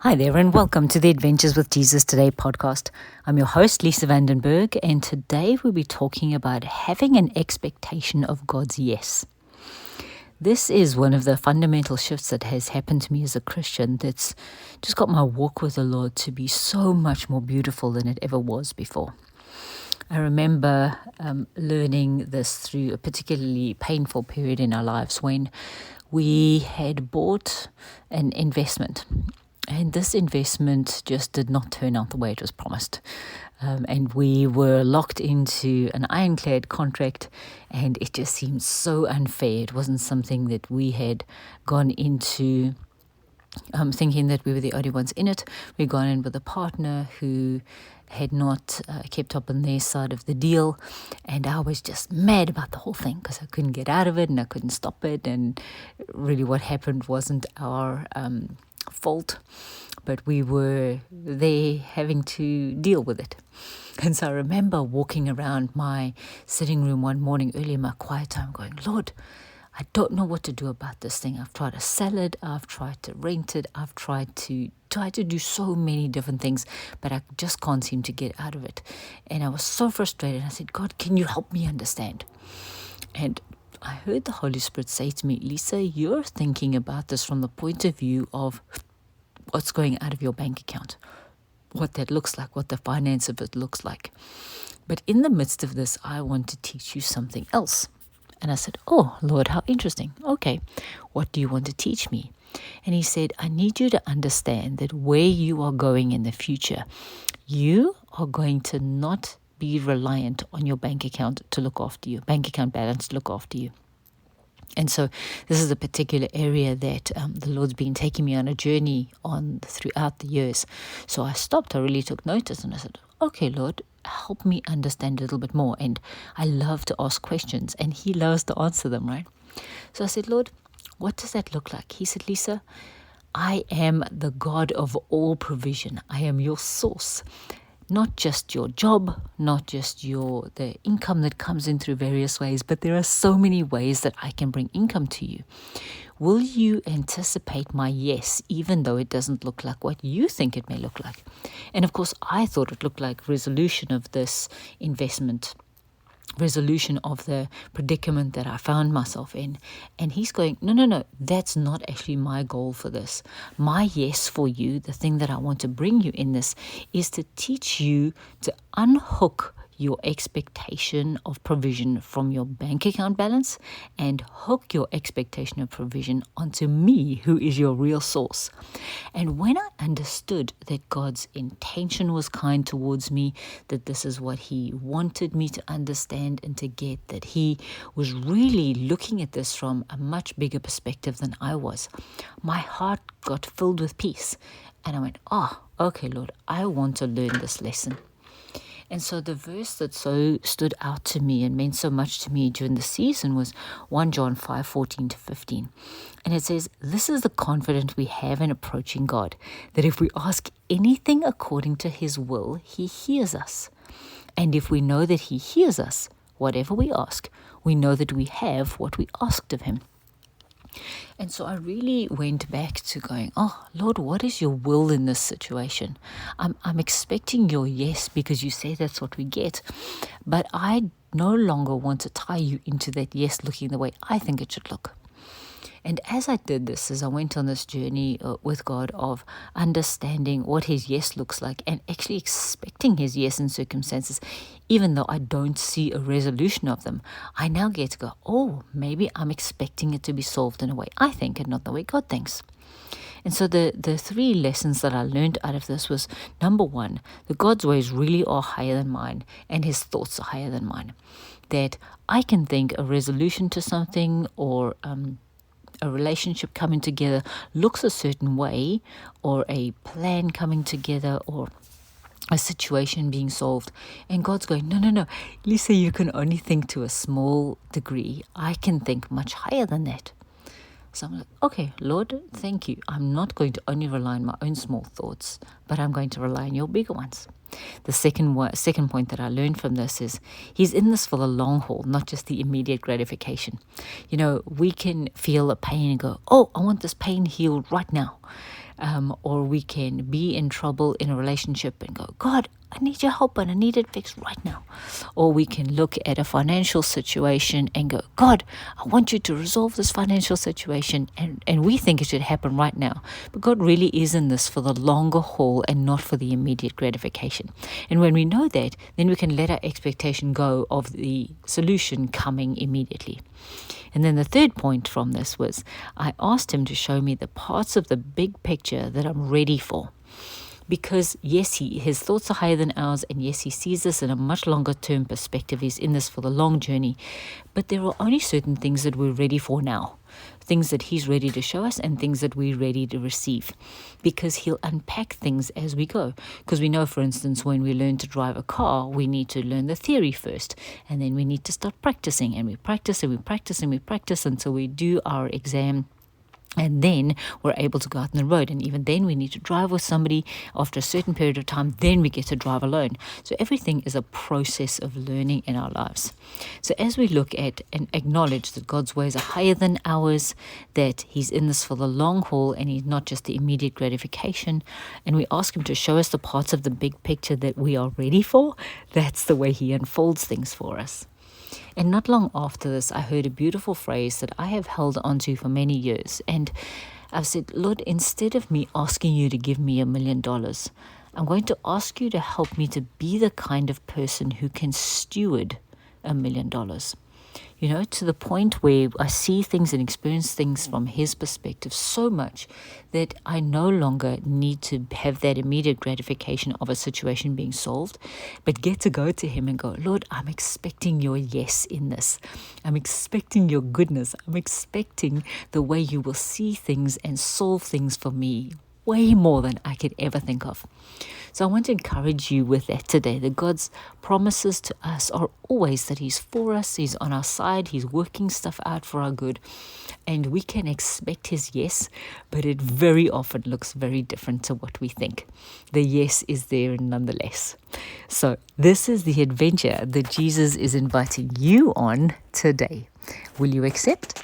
Hi there, and welcome to the Adventures with Jesus Today podcast. I'm your host, Lisa Vandenberg, and today we'll be talking about having an expectation of God's yes. This is one of the fundamental shifts that has happened to me as a Christian that's just got my walk with the Lord to be so much more beautiful than it ever was before. I remember learning this through a particularly painful period in our lives when we had bought an investment. And this investment just did not turn out the way it was promised. And we were locked into an ironclad contract, and it just seemed so unfair. It wasn't something that we had gone into thinking that we were the only ones in it. We'd gone in with a partner who had not kept up on their side of the deal, and I was just mad about the whole thing because I couldn't get out of it and I couldn't stop it, and really what happened wasn't our fault, but we were there having to deal with it. And so I remember walking around my sitting room one morning early in my quiet time going, Lord, I don't know what to do about this thing. I've tried to sell it, I've tried to rent it, I've tried to do so many different things, but I just can't seem to get out of it. And I was so frustrated. I said, God, can you help me understand? And I heard the Holy Spirit say to me, Lisa, you're thinking about this from the point of view of what's going out of your bank account, what that looks like, what the finance of it looks like. But in the midst of this, I want to teach you something else. And I said, oh, Lord, how interesting. Okay, what do you want to teach me? And he said, I need you to understand that where you are going in the future, you are going to not be reliant on your bank account to look after you, bank account balance to look after you. And so this is a particular area that the Lord's been taking me on a journey on throughout the years. So I stopped, I really took notice, and I said, okay, Lord, help me understand a little bit more. And I love to ask questions, and he loves to answer them, right? So I said, Lord, what does that look like? He said, Lisa, I am the God of all provision. I am your source. Not just your job, not just the income that comes in through various ways, but there are so many ways that I can bring income to you. Will you anticipate my yes, even though it doesn't look like what you think it may look like? And of course, I thought it looked like resolution of this investment, resolution of the predicament that I found myself in. And he's going, no, that's not actually my goal for this. My yes for you, the thing that I want to bring you in this, is to teach you to unhook your expectation of provision from your bank account balance and hook your expectation of provision onto me, who is your real source. And when I understood that God's intention was kind towards me, that this is what he wanted me to understand and to get, that he was really looking at this from a much bigger perspective than I was, my heart got filled with peace. And I went, okay, Lord, I want to learn this lesson. And so the verse that so stood out to me and meant so much to me during the season was 1 John 5:14-15. And it says, this is the confidence we have in approaching God, that if we ask anything according to his will, he hears us. And if we know that he hears us, whatever we ask, we know that we have what we asked of him. And so I really went back to going, Lord, what is your will in this situation? I'm expecting your yes because you say that's what we get. But I no longer want to tie you into that yes looking the way I think it should look. And as I did this, as I went on this journey with God of understanding what his yes looks like and actually expecting his yes in circumstances, even though I don't see a resolution of them, I now get to go, maybe I'm expecting it to be solved in a way I think and not the way God thinks. And so the three lessons that I learned out of this was, number one, that God's ways really are higher than mine and his thoughts are higher than mine. That I can think a resolution to something or a relationship coming together looks a certain way, or a plan coming together, or a situation being solved, and God's going, no, Lisa, you can only think to a small degree. I can think much higher than that. So I'm like, okay, Lord, thank you. I'm not going to only rely on my own small thoughts, but I'm going to rely on your bigger ones. The second point that I learned from this is he's in this for the long haul, not just the immediate gratification. We can feel a pain and go, I want this pain healed right now. or we can be in trouble in a relationship and go, God, I need your help and I need it fixed right now. Or we can look at a financial situation and go, God, I want you to resolve this financial situation. And we think it should happen right now. But God really is in this for the longer haul and not for the immediate gratification. And when we know that, then we can let our expectation go of the solution coming immediately. And then the third point from this was I asked him to show me the parts of the big picture that I'm ready for. Because yes, his thoughts are higher than ours, and yes, he sees this in a much longer term perspective. He's in this for the long journey. But there are only certain things that we're ready for now. Things that he's ready to show us and things that we're ready to receive. Because he'll unpack things as we go. Because we know, for instance, when we learn to drive a car, we need to learn the theory first. And then we need to start practicing. And we practice and we practice and we practice until we do our exam. And then we're able to go out on the road. And even then we need to drive with somebody after a certain period of time. Then we get to drive alone. So everything is a process of learning in our lives. So as we look at and acknowledge that God's ways are higher than ours, that he's in this for the long haul and he's not just the immediate gratification, and we ask him to show us the parts of the big picture that we are ready for, that's the way he unfolds things for us. And not long after this, I heard a beautiful phrase that I have held onto for many years. And I've said, Lord, instead of me asking you to give me $1 million, I'm going to ask you to help me to be the kind of person who can steward $1 million. You know, to the point where I see things and experience things from his perspective so much that I no longer need to have that immediate gratification of a situation being solved, but get to go to him and go, Lord, I'm expecting your yes in this. I'm expecting your goodness. I'm expecting the way you will see things and solve things for me way more than I could ever think of. So I want to encourage you with that today, that God's promises to us are always that he's for us, he's on our side, he's working stuff out for our good, and we can expect his yes, but it very often looks very different to what we think. The yes is there nonetheless. So this is the adventure that Jesus is inviting you on today. Will you accept?